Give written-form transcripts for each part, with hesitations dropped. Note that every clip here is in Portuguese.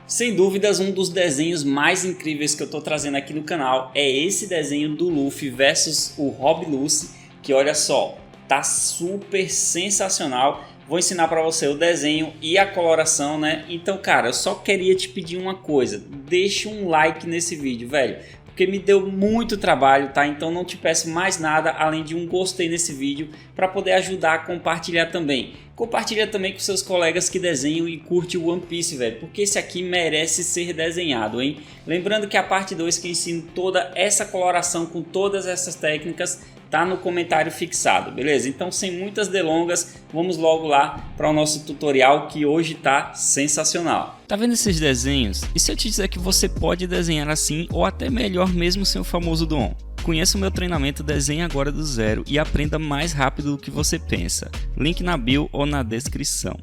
Sem dúvidas, um dos desenhos mais incríveis que eu estou trazendo aqui no canal é esse desenho do Luffy versus o Rob Lucci, que olha só, tá super sensacional. Vou ensinar para você o desenho e a coloração, né? Então, cara, eu só queria te pedir uma coisa, deixa um like nesse vídeo, velho, porque me deu muito trabalho, tá? Então não te peço mais nada além de um gostei nesse vídeo para poder ajudar a compartilhar também. Compartilha também com seus colegas que desenham e curte o One Piece, velho, porque esse aqui merece ser desenhado, hein? Lembrando que a parte 2 que ensino toda essa coloração com todas essas técnicas tá no comentário fixado, beleza? Então, sem muitas delongas, vamos logo lá para o nosso tutorial que hoje tá sensacional. Tá vendo esses desenhos? E se eu te dizer que você pode desenhar assim ou até melhor mesmo sem o famoso dom? Conheça o meu treinamento Desenhe Agora do Zero e aprenda mais rápido do que você pensa. Link na bio ou na descrição.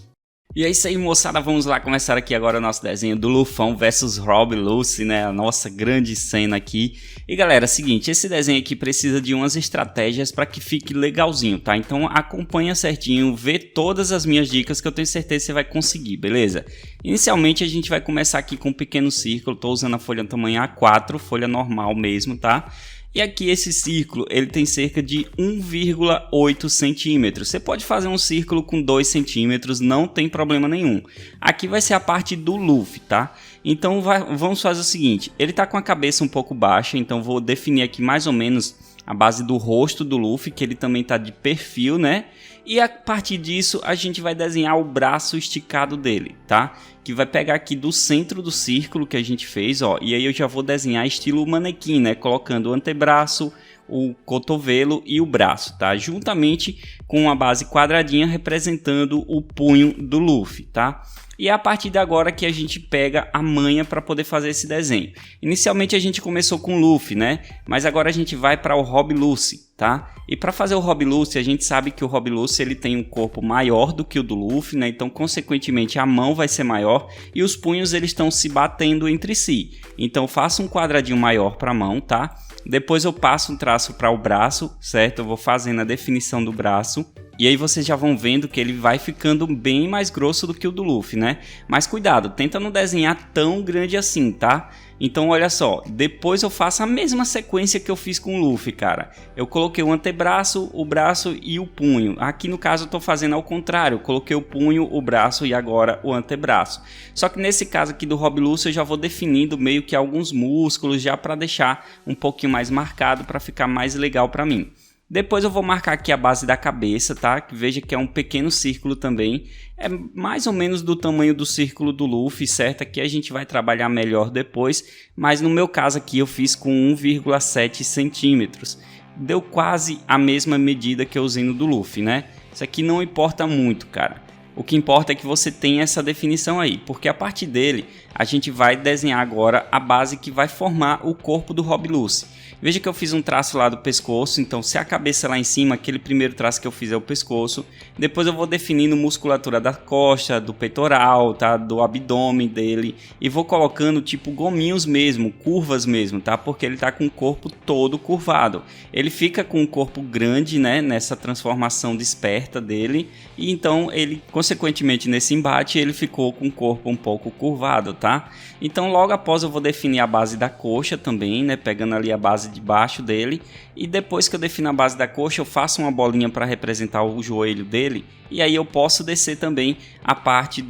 E é isso aí, moçada, vamos lá começar aqui agora o nosso desenho do Lufão versus Rob Lucci, né, a nossa grande cena aqui. E galera, é o seguinte, esse desenho aqui precisa de umas estratégias para que fique legalzinho, tá? Então acompanha certinho, vê todas as minhas dicas que eu tenho certeza que você vai conseguir, beleza? Inicialmente a gente vai começar aqui com um pequeno círculo, tô usando a folha tamanho A4, folha normal mesmo, tá? E aqui esse círculo ele tem cerca de 1,8 centímetros. Você pode fazer um círculo com 2 centímetros, não tem problema nenhum. Aqui vai ser a parte do Luffy, tá? Então vamos fazer o seguinte, ele tá com a cabeça um pouco baixa, então vou definir aqui mais ou menos a base do rosto do Luffy, que ele também tá de perfil, né? E a partir disso a gente vai desenhar o braço esticado dele, tá? Que vai pegar aqui do centro do círculo que a gente fez, ó. E aí eu já vou desenhar estilo manequim, né? Colocando o antebraço, o cotovelo e o braço, tá? Juntamente com a base quadradinha representando o punho do Luffy, tá? E é a partir de agora que a gente pega a manha para poder fazer esse desenho. Inicialmente a gente começou com o Luffy, né? Mas agora a gente vai para o Rob Lucci, tá? E para fazer o Rob Lucci, a gente sabe que o Rob Lucci ele tem um corpo maior do que o do Luffy, né? Então, consequentemente, a mão vai ser maior e os punhos eles estão se batendo entre si. Então, faço um quadradinho maior para a mão, tá? Depois eu passo um traço para o braço, certo? Eu vou fazendo a definição do braço. E aí vocês já vão vendo que ele vai ficando bem mais grosso do que o do Luffy, né? Mas cuidado, tenta não desenhar tão grande assim, tá? Então olha só, depois eu faço a mesma sequência que eu fiz com o Luffy, cara. Eu coloquei o antebraço, o braço e o punho. Aqui no caso eu tô fazendo ao contrário, eu coloquei o punho, o braço e agora o antebraço. Só que nesse caso aqui do Rob Lucci eu já vou definindo meio que alguns músculos já para deixar um pouquinho mais marcado para ficar mais legal para mim. Depois eu vou marcar aqui a base da cabeça, tá? Que veja que é um pequeno círculo também. É mais ou menos do tamanho do círculo do Luffy, certo? Aqui a gente vai trabalhar melhor depois. Mas no meu caso aqui eu fiz com 1,7 centímetros. Deu quase a mesma medida que eu usei no do Luffy, né? Isso aqui não importa muito, cara. O que importa é que você tenha essa definição aí, porque a partir dele a gente vai desenhar agora a base que vai formar o corpo do Rob Lucci. Veja que eu fiz um traço lá do pescoço, então se a cabeça lá em cima, aquele primeiro traço que eu fiz é o pescoço. Depois eu vou definindo musculatura da costa, do peitoral, tá? Do abdômen dele. E vou colocando tipo gominhos mesmo, curvas mesmo, tá? Porque ele tá com o corpo todo curvado. Ele fica com o corpo grande, né? Nessa transformação desperta dele. E então ele, consequentemente nesse embate, ele ficou com o corpo um pouco curvado, tá? Então logo após eu vou definir a base da coxa também, né? Pegando ali a base de baixo dele, e depois que eu defino a base da coxa eu faço uma bolinha para representar o joelho dele, e aí eu posso descer também a parte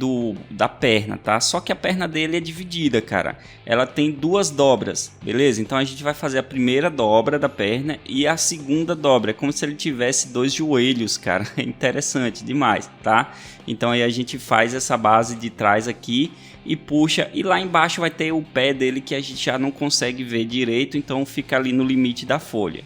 da perna, tá? Só que a perna dele é dividida, cara, ela tem duas dobras, beleza? Então a gente vai fazer a primeira dobra da perna e a segunda dobra, é como se ele tivesse dois joelhos, cara, é interessante demais, tá? Então aí a gente faz essa base de trás aqui e puxa, e lá embaixo vai ter o pé dele que a gente já não consegue ver direito, então fica ali no limite da folha.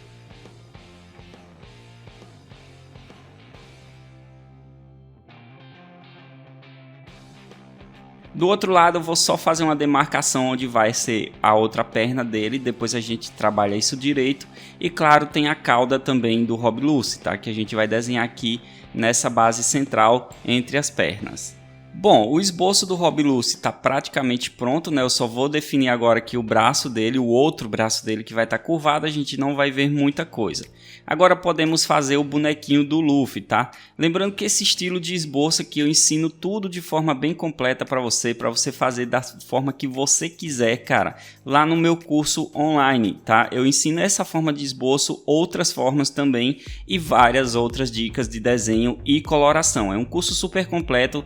Do outro lado eu vou só fazer uma demarcação onde vai ser a outra perna dele, depois a gente trabalha isso direito. E claro, tem a cauda também do Rob Lucci, tá? Que a gente vai desenhar aqui nessa base central entre as pernas. Bom, o esboço do Rob Lucy está praticamente pronto, né? Eu só vou definir agora aqui o braço dele, o outro braço dele que vai estar curvado, a gente não vai ver muita coisa. Agora podemos fazer o bonequinho do Luffy, tá? Lembrando que esse estilo de esboço aqui eu ensino tudo de forma bem completa para você fazer da forma que você quiser, cara, lá no meu curso online, tá? Eu ensino essa forma de esboço, outras formas também e várias outras dicas de desenho e coloração. É um curso super completo,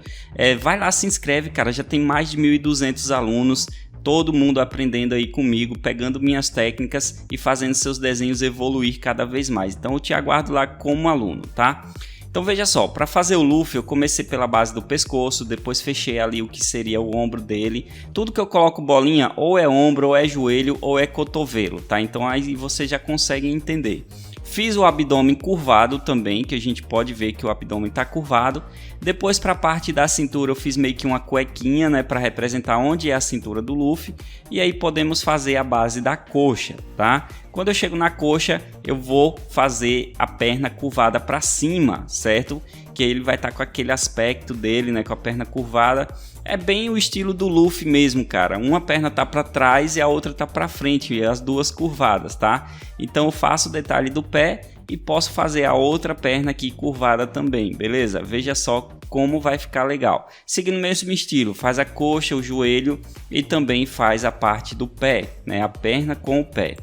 vai lá, se inscreve, cara, já tem mais de 1.200 alunos, todo mundo aprendendo aí comigo, pegando minhas técnicas e fazendo seus desenhos evoluir cada vez mais. Então eu te aguardo lá como aluno, tá? Então veja só, para fazer o Luffy eu comecei pela base do pescoço, depois fechei ali o que seria o ombro dele. Tudo que eu coloco bolinha ou é ombro, ou é joelho, ou é cotovelo, tá? Então aí você já consegue entender. Fiz o abdômen curvado também, que a gente pode ver que o abdômen está curvado. Depois para a parte da cintura eu fiz meio que uma cuequinha, né, para representar onde é a cintura do Luffy. E aí podemos fazer a base da coxa, tá? Quando eu chego na coxa eu vou fazer a perna curvada para cima, certo? Que ele vai estar com aquele aspecto dele, né, com a perna curvada. É bem o estilo do Luffy mesmo, cara. Uma perna tá para trás e a outra tá para frente, e as duas curvadas, tá? Então eu faço o detalhe do pé e posso fazer a outra perna aqui curvada também, beleza? Veja só como vai ficar legal. Seguindo o mesmo estilo, faz a coxa, o joelho e também faz a parte do pé, né? A perna com o pé.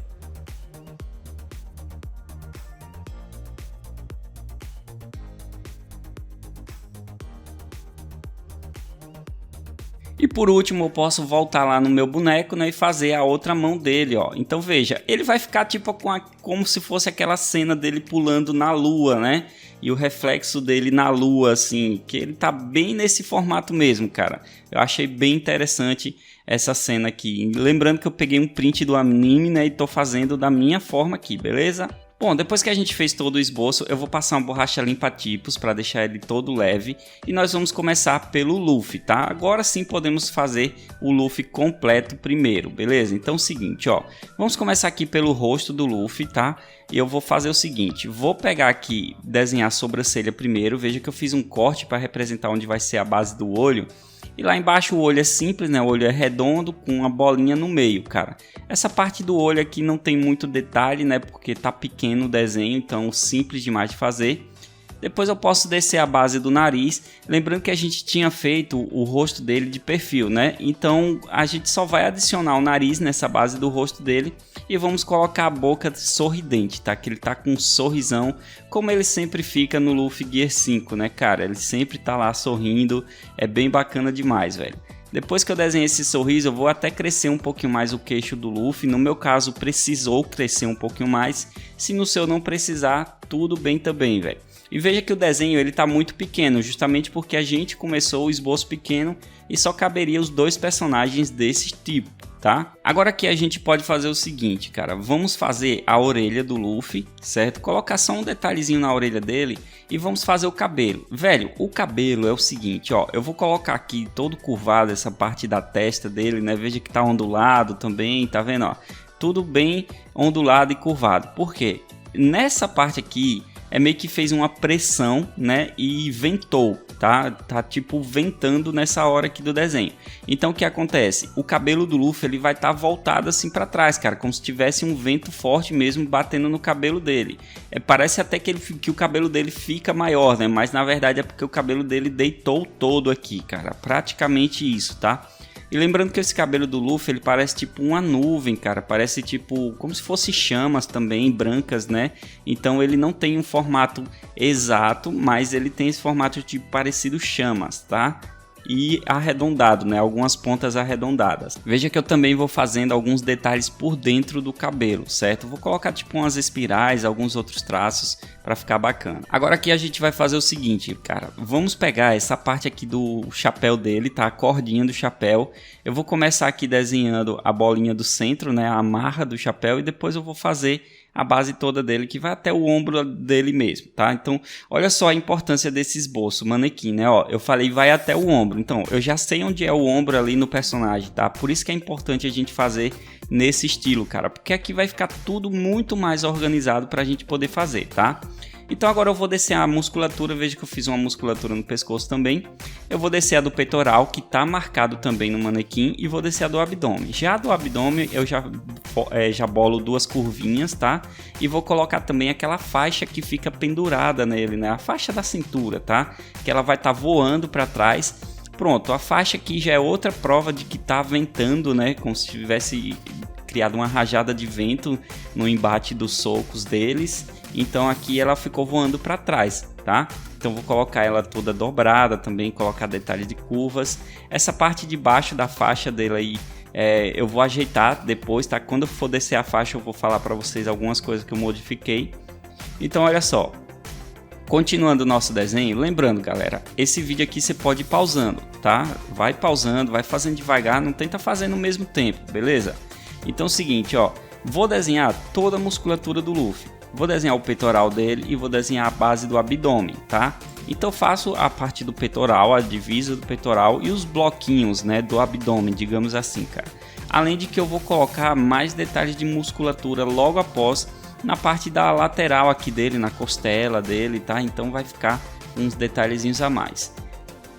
E por último eu posso voltar lá no meu boneco, né, e fazer a outra mão dele, ó. Então veja, ele vai ficar tipo como se fosse aquela cena dele pulando na lua, né? E o reflexo dele na lua, assim, que ele tá bem nesse formato mesmo, cara. Eu achei bem interessante essa cena aqui. Lembrando que eu peguei um print do anime, né, e tô fazendo da minha forma aqui, beleza? Bom, depois que a gente fez todo o esboço, eu vou passar uma borracha limpa-tipos para deixar ele todo leve e nós vamos começar pelo Luffy, tá? Agora sim podemos fazer o Luffy completo primeiro, beleza? Então é o seguinte, ó, vamos começar aqui pelo rosto do Luffy, tá? E eu vou fazer o seguinte, vou pegar aqui, desenhar a sobrancelha primeiro, veja que eu fiz um corte para representar onde vai ser a base do olho. E lá embaixo o olho é simples, né? O olho é redondo com uma bolinha no meio, cara. Essa parte do olho aqui não tem muito detalhe, né? Porque tá pequeno o desenho, então simples demais de fazer. Depois eu posso descer a base do nariz, lembrando que a gente tinha feito o rosto dele de perfil, né? Então a gente só vai adicionar o nariz nessa base do rosto dele e vamos colocar a boca sorridente, tá? Que ele tá com um sorrisão, como ele sempre fica no Luffy Gear 5, né, cara? Ele sempre tá lá sorrindo, é bem bacana demais, velho. Depois que eu desenhei esse sorriso, eu vou até crescer um pouquinho mais o queixo do Luffy. No meu caso, precisou crescer um pouquinho mais. Se no seu não precisar, tudo bem também, velho. E veja que o desenho ele tá muito pequeno, justamente porque a gente começou o esboço pequeno e só caberia os dois personagens desse tipo, tá? Agora aqui a gente pode fazer o seguinte, cara, vamos fazer a orelha do Luffy, certo? Colocar só um detalhezinho na orelha dele e vamos fazer o cabelo. Velho, o cabelo é o seguinte, ó, eu vou colocar aqui todo curvado essa parte da testa dele, né? Veja que tá ondulado também, tá vendo, ó? Tudo bem ondulado e curvado. Por quê? Nessa parte aqui é meio que fez uma pressão, né, e ventou, tá? Tá tipo ventando nessa hora aqui do desenho. Então o que acontece? O cabelo do Luffy ele vai estar voltado assim para trás, cara, como se tivesse um vento forte mesmo batendo no cabelo dele. Parece até que o cabelo dele fica maior, né? Mas na verdade é porque o cabelo dele deitou todo aqui, cara. Praticamente isso, tá? E lembrando que esse cabelo do Luffy, ele parece tipo uma nuvem, cara. Parece tipo, como se fosse chamas também, brancas, né? Então ele não tem um formato exato, mas ele tem esse formato tipo parecido chamas, tá? E arredondado, né? Algumas pontas arredondadas. Veja que eu também vou fazendo alguns detalhes por dentro do cabelo, certo? Vou colocar tipo umas espirais, alguns outros traços para ficar bacana. Agora aqui a gente vai fazer o seguinte, cara. Vamos pegar essa parte aqui do chapéu dele, tá? A cordinha do chapéu. Eu vou começar aqui desenhando a bolinha do centro, né? A amarra do chapéu e depois eu vou fazer a base toda dele, que vai até o ombro dele mesmo, tá? Então, olha só a importância desse esboço, manequim, né? Ó, eu falei vai até o ombro, então eu já sei onde é o ombro ali no personagem, tá? Por isso que é importante a gente fazer nesse estilo, cara, porque aqui vai ficar tudo muito mais organizado pra gente poder fazer, tá? Então agora eu vou descer a musculatura, veja que eu fiz uma musculatura no pescoço também. Eu vou descer a do peitoral, que está marcado também no manequim, e vou descer a do abdômen. Já do abdômen eu já bolo 2 curvinhas, tá? E vou colocar também aquela faixa que fica pendurada nele, né? A faixa da cintura, tá? Que ela vai estar voando para trás. Pronto, a faixa aqui já é outra prova de que tá ventando, né? Como se tivesse criado uma rajada de vento no embate dos socos deles. Então aqui ela ficou voando para trás, tá? Então vou colocar ela toda dobrada também, colocar detalhes de curvas. Essa parte de baixo da faixa dele aí, eu vou ajeitar depois, tá? Quando eu for descer a faixa eu vou falar para vocês algumas coisas que eu modifiquei. Então olha só. Continuando o nosso desenho, lembrando galera, esse vídeo aqui você pode ir pausando, tá? Vai pausando, vai fazendo devagar, não tenta fazer no mesmo tempo, beleza? Então é o seguinte, ó, vou desenhar toda a musculatura do Luffy, vou desenhar o peitoral dele e vou desenhar a base do abdômen, tá? Então faço a parte do peitoral, a divisa do peitoral e os bloquinhos, né, do abdômen, digamos assim, cara. Além de que eu vou colocar mais detalhes de musculatura logo após, na parte da lateral aqui dele, na costela dele, tá? Então vai ficar uns detalhezinhos a mais.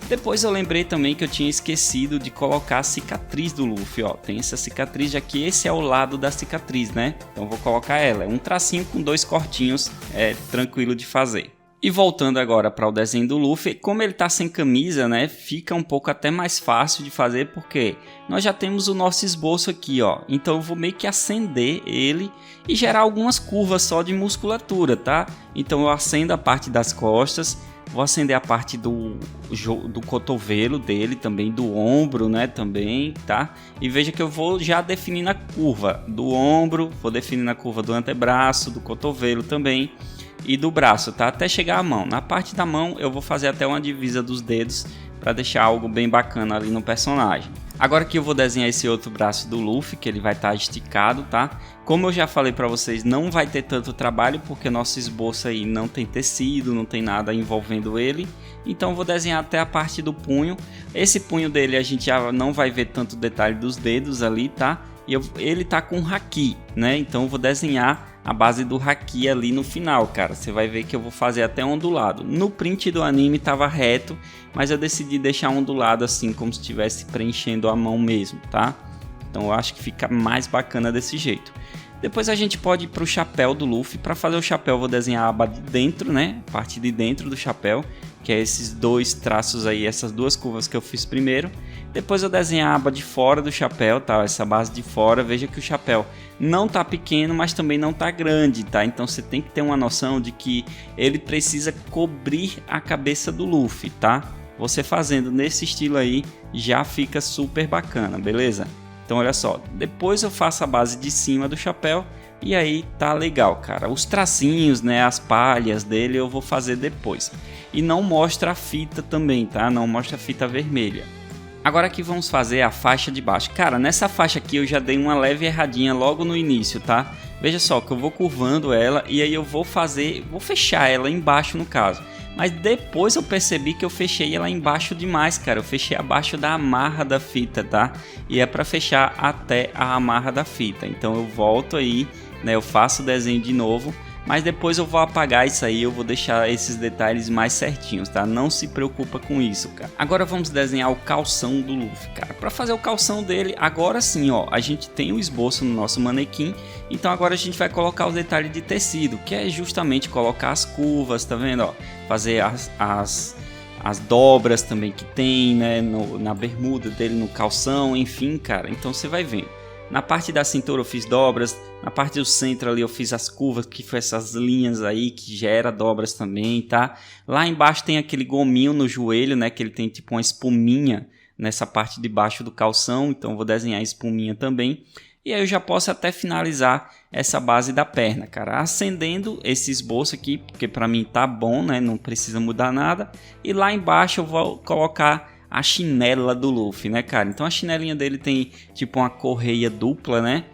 Depois eu lembrei também que eu tinha esquecido de colocar a cicatriz do Luffy, ó. Tem essa cicatriz, já que esse é o lado da cicatriz, né? Então vou colocar ela. É um tracinho com 2 cortinhos, é tranquilo de fazer. E voltando agora para o desenho do Luffy, como ele tá sem camisa, né, fica um pouco até mais fácil de fazer, porque nós já temos o nosso esboço aqui, ó. Então eu vou meio que acender ele e gerar algumas curvas só de musculatura, tá? Então eu acendo a parte das costas, vou acender a parte do cotovelo dele também, do ombro, né, também, tá? E veja que eu vou já definindo a curva do ombro, vou definindo a curva do antebraço, do cotovelo também. E do braço, tá? Até chegar à mão. Na parte da mão eu vou fazer até uma divisa dos dedos para deixar algo bem bacana ali no personagem. Agora que eu vou desenhar esse outro braço do Luffy, que ele vai estar esticado, tá? Como eu já falei para vocês, não vai ter tanto trabalho porque nosso esboço aí não tem tecido, não tem nada envolvendo ele. Então eu vou desenhar até a parte do punho. Esse punho dele a gente já não vai ver tanto detalhe dos dedos ali, tá? E ele tá com haki, né? Então eu vou desenhar a base do haki ali no final, cara. Você vai ver que eu vou fazer até ondulado. No print do anime tava reto, mas eu decidi deixar ondulado assim, como se estivesse preenchendo a mão mesmo, tá? Então eu acho que fica mais bacana desse jeito. Depois a gente pode ir para o chapéu do Luffy. Para fazer o chapéu eu vou desenhar a aba de dentro, né? A parte de dentro do chapéu, que é esses 2 traços aí, essas 2 curvas que eu fiz primeiro. Depois eu desenho a aba de fora do chapéu, tá? Essa base de fora. Veja que o chapéu não tá pequeno, mas também não tá grande, tá? Então você tem que ter uma noção de que ele precisa cobrir a cabeça do Luffy, tá? Você fazendo nesse estilo aí já fica super bacana, beleza? Então olha só, depois eu faço a base de cima do chapéu e aí tá legal, cara. Os tracinhos, né, as palhas dele eu vou fazer depois. E não mostra a fita também, tá? Não mostra a fita vermelha. Agora aqui vamos fazer a faixa de baixo. Cara, nessa faixa aqui eu já dei uma leve erradinha logo no início, tá? Veja só que eu vou curvando ela e aí eu vou fechar ela embaixo no caso. Mas depois eu percebi que eu fechei ela embaixo demais, cara. Eu fechei abaixo da amarra da fita, tá? E é para fechar até a amarra da fita. Então eu volto aí, né? Eu faço o desenho de novo. Mas depois eu vou apagar isso aí, eu vou deixar esses detalhes mais certinhos, tá? Não se preocupa com isso, cara. Agora vamos desenhar o calção do Luffy, cara. Para fazer o calção dele, agora sim, ó, a gente tem o esboço no nosso manequim. Então agora a gente vai colocar o detalhe de tecido, que é justamente colocar as curvas, tá vendo, ó? Fazer as dobras também que tem, né? Na bermuda dele, no calção, enfim, cara. Então você vai vendo. Na parte da cintura eu fiz dobras, na parte do centro ali eu fiz as curvas, que foi essas linhas aí que gera dobras também, tá? Lá embaixo tem aquele gominho no joelho, né, que ele tem tipo uma espuminha nessa parte de baixo do calção, então eu vou desenhar a espuminha também. E aí eu já posso até finalizar essa base da perna, cara, acendendo esse esboço aqui, porque para mim tá bom, né, não precisa mudar nada. E lá embaixo eu vou colocar a chinela do Luffy, né, cara? Então a chinelinha dele tem tipo uma correia dupla, né?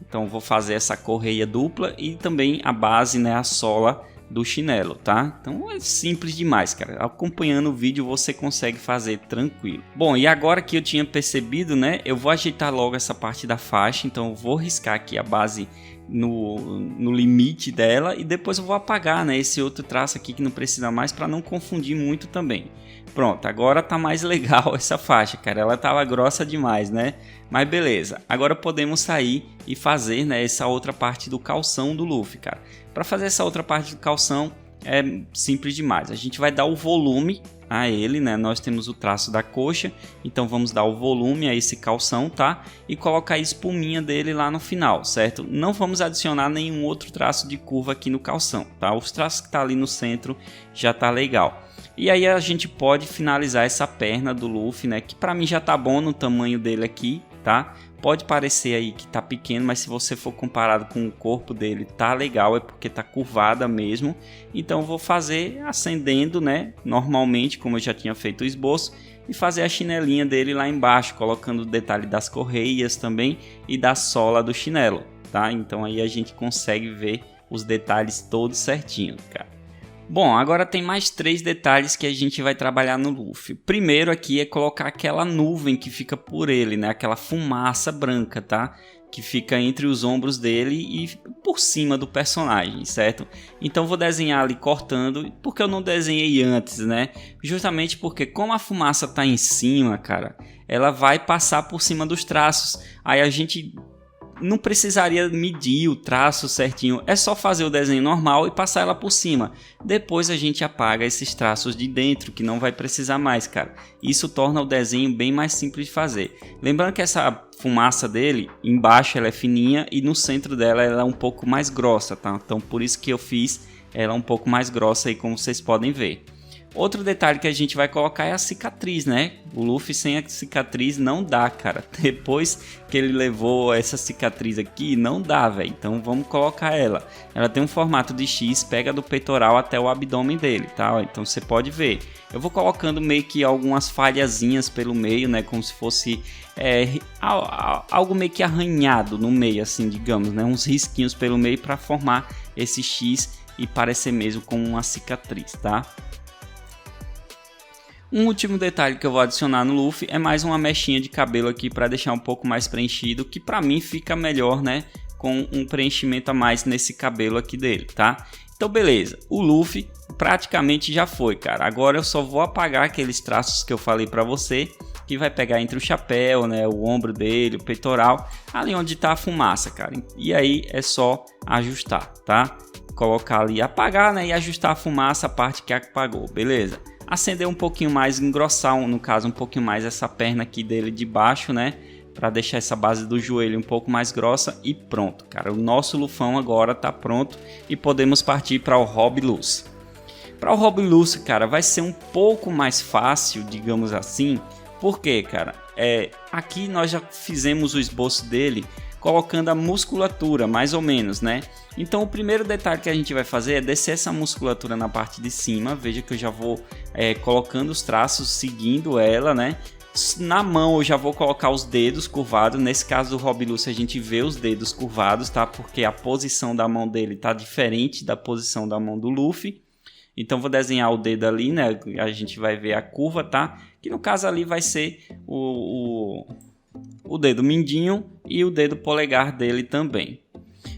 Então vou fazer essa correia dupla e também a base, né, a sola do chinelo, tá? Então é simples demais, cara. Acompanhando o vídeo você consegue fazer tranquilo. Bom, e agora que eu tinha percebido, né, eu vou ajeitar logo essa parte da faixa, então eu vou riscar aqui a base no limite dela e depois eu vou apagar, né, esse outro traço aqui que não precisa mais para não confundir muito também. Pronto, agora tá mais legal essa faixa, cara, ela tava grossa demais, né? Mas beleza, agora podemos sair e fazer, né, essa outra parte do calção do Luffy, cara. Para fazer essa outra parte do calção é simples demais, a gente vai dar o volume a ele, né? Nós temos o traço da coxa, então vamos dar o volume a esse calção, tá? E colocar a espuminha dele lá no final, certo? Não vamos adicionar nenhum outro traço de curva aqui no calção, tá? Os traços que tá ali no centro já tá legal. E aí a gente pode finalizar essa perna do Luffy, né? Que para mim já tá bom no tamanho dele aqui, tá? Pode parecer aí que tá pequeno, mas se você for comparado com o corpo dele, tá legal, é porque tá curvada mesmo. Então eu vou fazer acendendo, né, normalmente, como eu já tinha feito o esboço, e fazer a chinelinha dele lá embaixo, colocando o detalhe das correias também e da sola do chinelo, tá? Então aí a gente consegue ver os detalhes todos certinho, cara. Bom, agora tem mais 3 detalhes que a gente vai trabalhar no Luffy. Primeiro aqui é colocar aquela nuvem que fica por ele, né? Aquela fumaça branca, tá? Que fica entre os ombros dele e por cima do personagem, certo? Então vou desenhar ali cortando, porque eu não desenhei antes, né? Justamente porque como a fumaça tá em cima, cara, ela vai passar por cima dos traços. Aí a gente não precisaria medir o traço certinho, é só fazer o desenho normal e passar ela por cima. Depois a gente apaga esses traços de dentro, que não vai precisar mais, cara. Isso torna o desenho bem mais simples de fazer. Lembrando que essa fumaça dele, embaixo ela é fininha e no centro dela ela é um pouco mais grossa, tá? Então por isso que eu fiz ela um pouco mais grossa aí, como vocês podem ver. Outro detalhe que a gente vai colocar é a cicatriz, né? O Luffy sem a cicatriz não dá, cara. Depois que ele levou essa cicatriz aqui, não dá, velho. Então vamos colocar ela. Ela tem um formato de X, pega do peitoral até o abdômen dele, tá? Então você pode ver. Eu vou colocando meio que algumas falhazinhas pelo meio, né? Como se fosse algo meio que arranhado no meio, assim, digamos, né? Uns risquinhos pelo meio para formar esse X e parecer mesmo com uma cicatriz, tá? Um último detalhe que eu vou adicionar no Luffy é mais uma mechinha de cabelo aqui para deixar um pouco mais preenchido, que para mim fica melhor, né, com um preenchimento a mais nesse cabelo aqui dele, tá? Então beleza, o Luffy praticamente já foi, cara. Agora eu só vou apagar aqueles traços que eu falei para você, que vai pegar entre o chapéu, né, o ombro dele, o peitoral, ali onde tá a fumaça, cara. E aí é só ajustar, tá? Colocar ali, apagar, né, e ajustar a fumaça, a parte que apagou, beleza? Acender um pouquinho mais, engrossar, no caso, um pouquinho mais essa perna aqui dele de baixo, né? Para deixar essa base do joelho um pouco mais grossa e pronto, cara. O nosso Lufão agora tá pronto e podemos partir para o Rob Lucy. Para o Rob Lucy, cara, vai ser um pouco mais fácil, digamos assim. Por quê, cara? Aqui nós já fizemos o esboço dele colocando a musculatura, mais ou menos, né? Então o primeiro detalhe que a gente vai fazer é descer essa musculatura na parte de cima. Veja que eu já vou colocando os traços, seguindo ela, né? Na mão eu já vou colocar os dedos curvados. Nesse caso do Rob Lucy a gente vê os dedos curvados, tá? Porque a posição da mão dele tá diferente da posição da mão do Luffy. Então vou desenhar o dedo ali, né? A gente vai ver a curva, tá? Que no caso ali vai ser o dedo mindinho e o dedo polegar dele também.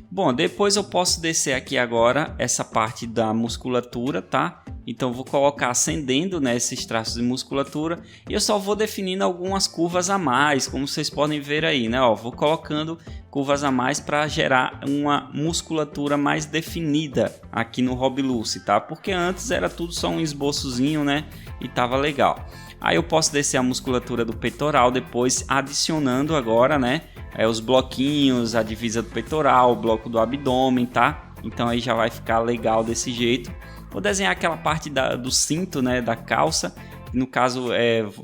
Bom, depois eu posso descer aqui agora essa parte da musculatura, tá? Então vou colocar acendendo, né, esses traços de musculatura e eu só vou definindo algumas curvas a mais, como vocês podem ver aí, né? Ó, vou colocando curvas a mais para gerar uma musculatura mais definida aqui no Rob Lucy, tá? Porque antes era tudo só um esboçozinho, né? E tava legal. Aí eu posso descer a musculatura do peitoral depois, adicionando agora, né, os bloquinhos, a divisa do peitoral, o bloco do abdômen, tá? Então aí já vai ficar legal desse jeito. Vou desenhar aquela parte do cinto, né, da calça. No caso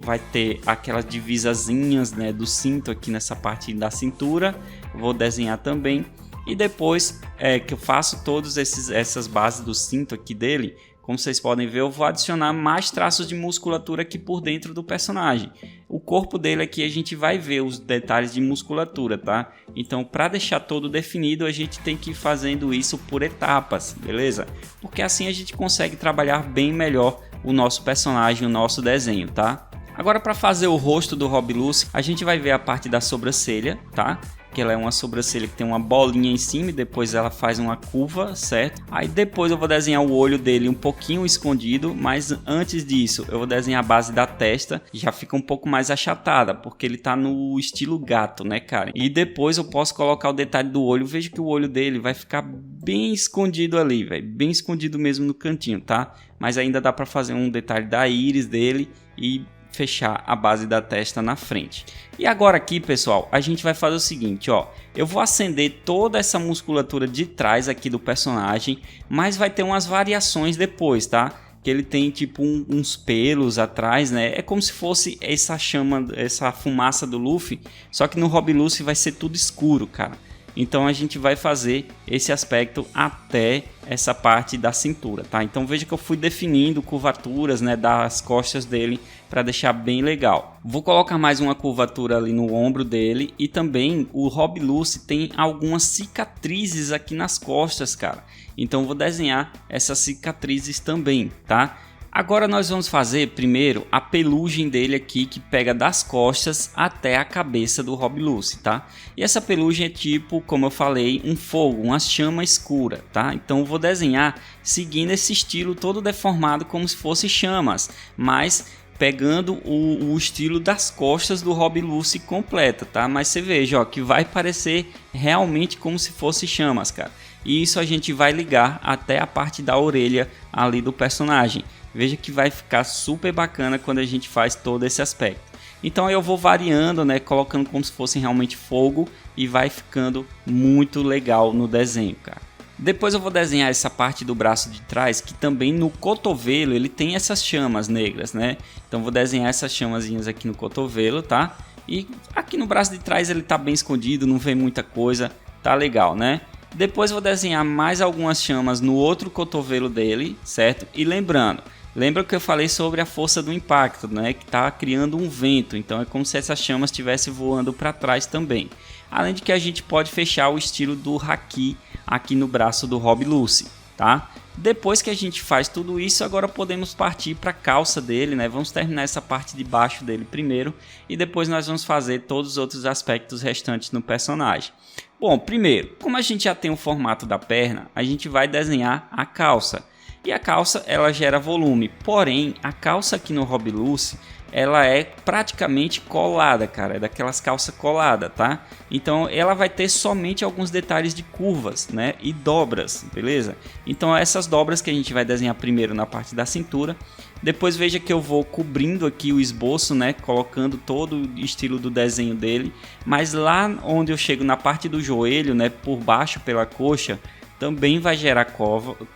vai ter aquelas divisazinhas, né, do cinto aqui nessa parte da cintura. Vou desenhar também. E depois que eu faço todas essas bases do cinto aqui dele, como vocês podem ver, eu vou adicionar mais traços de musculatura aqui por dentro do personagem. O corpo dele aqui a gente vai ver os detalhes de musculatura, tá? Então, para deixar todo definido, a gente tem que ir fazendo isso por etapas, beleza? Porque assim a gente consegue trabalhar bem melhor o nosso personagem, o nosso desenho, tá? Agora, para fazer o rosto do Rob Lucy, a gente vai ver a parte da sobrancelha, tá? Que ela é uma sobrancelha que tem uma bolinha em cima e depois ela faz uma curva, certo? Aí depois eu vou desenhar o olho dele um pouquinho escondido, mas antes disso eu vou desenhar a base da testa, que já fica um pouco mais achatada, porque ele tá no estilo gato, né, cara? E depois eu posso colocar o detalhe do olho. Veja que o olho dele vai ficar bem escondido ali, velho, bem escondido mesmo no cantinho, tá? Mas ainda dá para fazer um detalhe da íris dele e fechar a base da testa na frente. E agora aqui, pessoal, a gente vai fazer o seguinte, ó. Eu vou acender toda essa musculatura de trás aqui do personagem, mas vai ter umas variações depois, tá? Que ele tem tipo uns pelos atrás, né? É como se fosse essa chama, essa fumaça do Luffy, só que no Rob Lucy vai ser tudo escuro, cara. Então a gente vai fazer esse aspecto até essa parte da cintura, tá? Então veja que eu fui definindo curvaturas, né, das costas dele para deixar bem legal. Vou colocar mais uma curvatura ali no ombro dele e também o Rob Lucy tem algumas cicatrizes aqui nas costas, cara. Então vou desenhar essas cicatrizes também, tá? Agora nós vamos fazer primeiro a pelugem dele aqui, que pega das costas até a cabeça do Rob Lucy, tá? E essa pelugem é tipo, como eu falei, um fogo, uma chama escura, tá? Então eu vou desenhar seguindo esse estilo todo deformado como se fosse chamas, mas pegando o estilo das costas do Rob Lucy completa, tá? Mas você veja, ó, que vai parecer realmente como se fosse chamas, cara. E isso a gente vai ligar até a parte da orelha ali do personagem. Veja que vai ficar super bacana quando a gente faz todo esse aspecto. Então eu vou variando, né, colocando como se fosse realmente fogo e vai ficando muito legal no desenho, cara. Depois eu vou desenhar essa parte do braço de trás, que também no cotovelo ele tem essas chamas negras, né? Então vou desenhar essas chamazinhas aqui no cotovelo, tá? E aqui no braço de trás ele tá bem escondido, não vem muita coisa, tá legal, né? Depois vou desenhar mais algumas chamas no outro cotovelo dele, certo? E lembra que eu falei sobre a força do impacto, né? Que está criando um vento, então é como se essas chamas estivessem voando para trás também. Além de que a gente pode fechar o estilo do haki aqui no braço do Rob Lucy, tá? Depois que a gente faz tudo isso, agora podemos partir para a calça dele, né? Vamos terminar essa parte de baixo dele primeiro e depois nós vamos fazer todos os outros aspectos restantes no personagem. Bom, primeiro, como a gente já tem o formato da perna, a gente vai desenhar a calça. E a calça, ela gera volume, porém, a calça aqui no Rob Lucy, ela é praticamente colada, cara, é daquelas calças coladas, tá? Então, ela vai ter somente alguns detalhes de curvas, né, e dobras, beleza? Então, essas dobras que a gente vai desenhar primeiro na parte da cintura, depois veja que eu vou cobrindo aqui o esboço, né, colocando todo o estilo do desenho dele, mas lá onde eu chego na parte do joelho, né, por baixo pela coxa, também vai gerar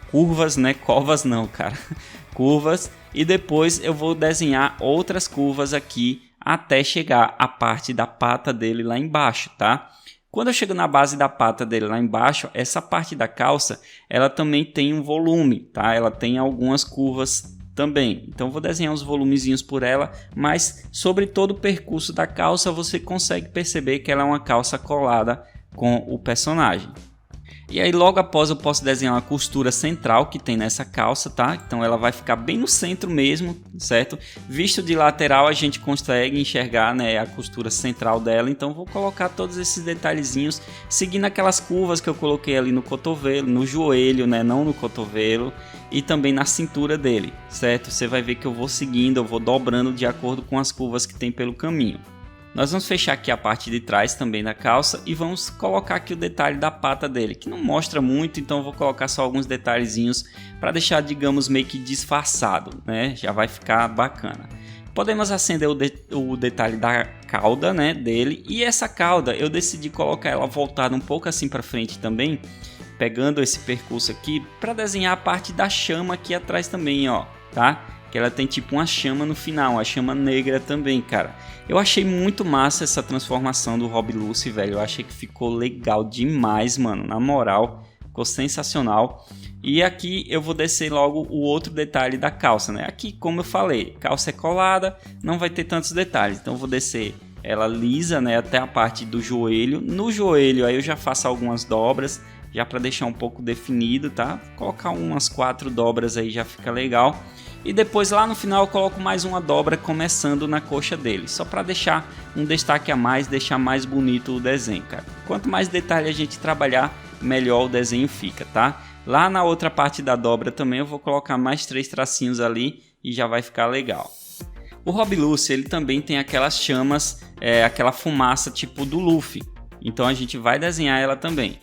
curvas, né? Covas não, cara. Curvas. E depois eu vou desenhar outras curvas aqui até chegar a parte da pata dele lá embaixo, tá? Quando eu chego na base da pata dele lá embaixo, essa parte da calça, ela também tem um volume, tá? Ela tem algumas curvas também. Então vou desenhar uns volumezinhos por ela, mas sobre todo o percurso da calça você consegue perceber que ela é uma calça colada com o personagem. E aí logo após eu posso desenhar uma costura central que tem nessa calça, tá? Então ela vai ficar bem no centro mesmo, certo? Visto de lateral a gente consegue enxergar, né, a costura central dela. Então vou colocar todos esses detalhezinhos, seguindo aquelas curvas que eu coloquei ali no cotovelo, no joelho, né, não no cotovelo, e também na cintura dele, certo? Você vai ver que eu vou seguindo, eu vou dobrando de acordo com as curvas que tem pelo caminho. Nós vamos fechar aqui a parte de trás também da calça e vamos colocar aqui o detalhe da pata dele, que não mostra muito, então eu vou colocar só alguns detalhezinhos para deixar, digamos, meio que disfarçado, né? Já vai ficar bacana. Podemos acender o detalhe da cauda, né, dele, e essa cauda eu decidi colocar ela voltada um pouco assim para frente também, pegando esse percurso aqui para desenhar a parte da chama aqui atrás também, ó, tá? Que ela tem tipo uma chama no final, uma chama negra também, cara. Eu achei muito massa essa transformação do Rob Lucy, velho. Eu achei que ficou legal demais, mano. Na moral, ficou sensacional. E aqui eu vou descer logo o outro detalhe da calça, né? Aqui, como eu falei, calça é colada, não vai ter tantos detalhes, então eu vou descer ela lisa, né, até a parte do joelho. No joelho aí eu já faço algumas dobras, já para deixar um pouco definido, tá? Vou colocar umas 4 dobras aí, já fica legal. E depois lá no final eu coloco mais uma dobra começando na coxa dele, só para deixar um destaque a mais, deixar mais bonito o desenho, cara. Quanto mais detalhe a gente trabalhar, melhor o desenho fica, tá? Lá na outra parte da dobra também eu vou colocar mais 3 tracinhos ali e já vai ficar legal. O Rob Lucy, ele também tem aquelas chamas, aquela fumaça tipo do Luffy. Então a gente vai desenhar ela também.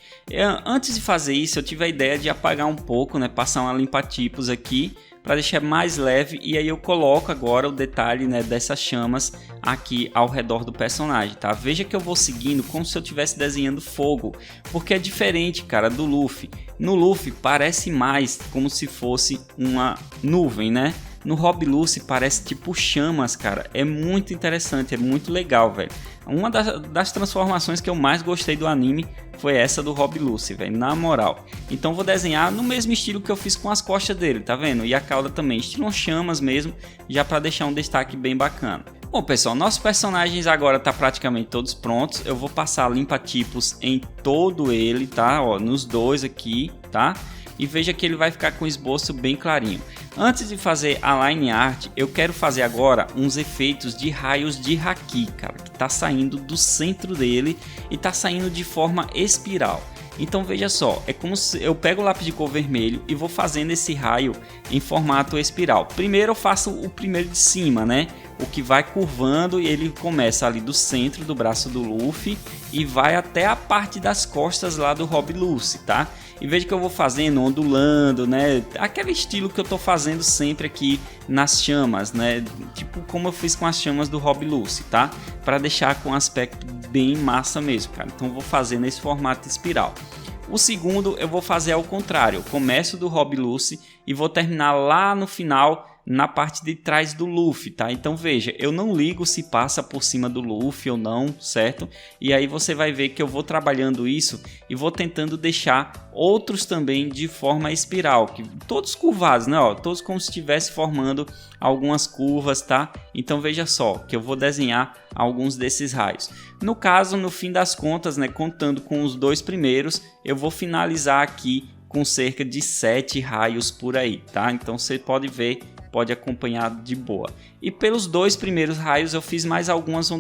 Antes de fazer isso, eu tive a ideia de apagar um pouco, né? Passar uma limpa-tipos aqui para deixar mais leve, e aí eu coloco agora o detalhe, né, dessas chamas aqui ao redor do personagem, tá? Veja que eu vou seguindo como se eu estivesse desenhando fogo, porque é diferente, cara, do Luffy. No Luffy parece mais como se fosse uma nuvem, né? No Rob Lucy parece tipo chamas, cara. É muito interessante, é muito legal, velho. Uma das transformações que eu mais gostei do anime foi essa do Rob Lucy, velho, na moral. Então vou desenhar no mesmo estilo que eu fiz com as costas dele, tá vendo? E a cauda também, estilo chamas mesmo, já para deixar um destaque bem bacana. Bom, pessoal, nossos personagens agora tá praticamente todos prontos. Eu vou passar limpa-tipos em todo ele, tá? Ó, nos dois aqui, tá? E veja que ele vai ficar com o esboço bem clarinho. Antes de fazer a line art, eu quero fazer agora uns efeitos de raios de haki, cara, que tá saindo do centro dele e tá saindo de forma espiral. Então veja só, é como se eu pego o lápis de cor vermelho e vou fazendo esse raio em formato espiral. Primeiro eu faço o primeiro de cima, né? O que vai curvando, e ele começa ali do centro do braço do Luffy e vai até a parte das costas lá do Rob Lucy, tá? E veja que eu vou fazendo, ondulando, né? Aquele estilo que eu tô fazendo sempre aqui nas chamas, né? Tipo como eu fiz com as chamas do Rob Lucy, tá? Para deixar com um aspecto bem massa mesmo, cara. Então eu vou fazer nesse formato espiral. O segundo eu vou fazer ao contrário. Eu começo do Rob Lucy e vou terminar lá no final, na parte de trás do Luffy, tá? Então veja, eu não ligo se passa por cima do Luffy ou não, certo? E aí você vai ver que eu vou trabalhando isso e vou tentando deixar outros também de forma espiral, que todos curvados, né? Ó, todos como se estivesse formando algumas curvas, tá? Então veja só que eu vou desenhar alguns desses raios. No caso, no fim das contas, né, contando com os dois primeiros, eu vou finalizar aqui com cerca de 7 raios por aí, tá? Então você pode ver, pode acompanhar de boa. E pelos dois primeiros raios eu fiz mais algumas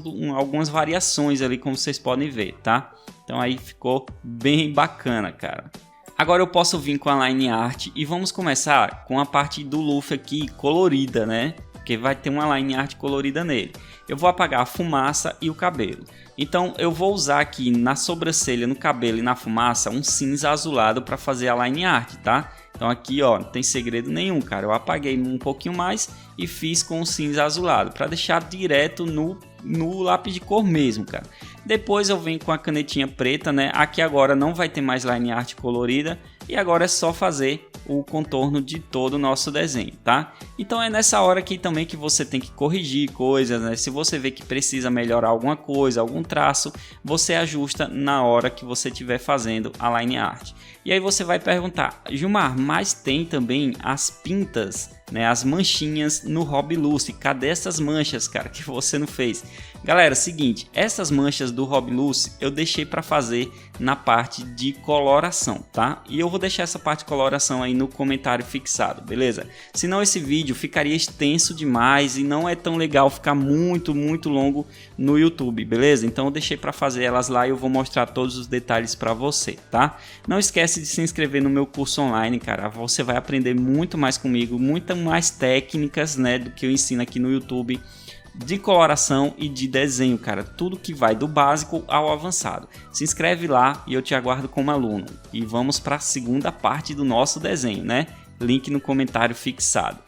variações ali, como vocês podem ver, tá? Então aí ficou bem bacana, cara. Agora eu posso vir com a line art e vamos começar com a parte do Luffy aqui colorida, né? Porque vai ter uma line art colorida nele. Eu vou apagar a fumaça e o cabelo. Então eu vou usar aqui na sobrancelha, no cabelo e na fumaça um cinza azulado para fazer a line art, tá? Então aqui, ó, não tem segredo nenhum, cara. Eu apaguei um pouquinho mais e fiz com o cinza azulado para deixar direto no lápis de cor mesmo, cara. Depois eu venho com a canetinha preta, né? Aqui agora não vai ter mais line art colorida e agora é só fazer o contorno de todo o nosso desenho, tá? Então é nessa hora aqui também que você tem que corrigir coisas, né? Se você vê que precisa melhorar alguma coisa, algum traço, você ajusta na hora que você estiver fazendo a line art. E aí você vai perguntar, Gilmar, mas tem também as pintas, né, as manchinhas no Rob Lucy. Cadê essas manchas, cara, que você não fez? Galera, seguinte, essas manchas do Rob Lucy eu deixei para fazer na parte de coloração, tá? E eu vou deixar essa parte de coloração aí no comentário fixado, beleza? Senão esse vídeo ficaria extenso demais e não é tão legal ficar muito longo no YouTube, beleza? Então eu deixei para fazer elas lá e eu vou mostrar todos os detalhes para você, tá? Não esquece de se inscrever no meu curso online, cara. Você vai aprender muito mais comigo, muito mais técnicas, né, do que eu ensino aqui no YouTube, de coloração e de desenho, cara. Tudo que vai do básico ao avançado. Se inscreve lá e eu te aguardo como aluno. E vamos para a segunda parte do nosso desenho, né? Link no comentário fixado.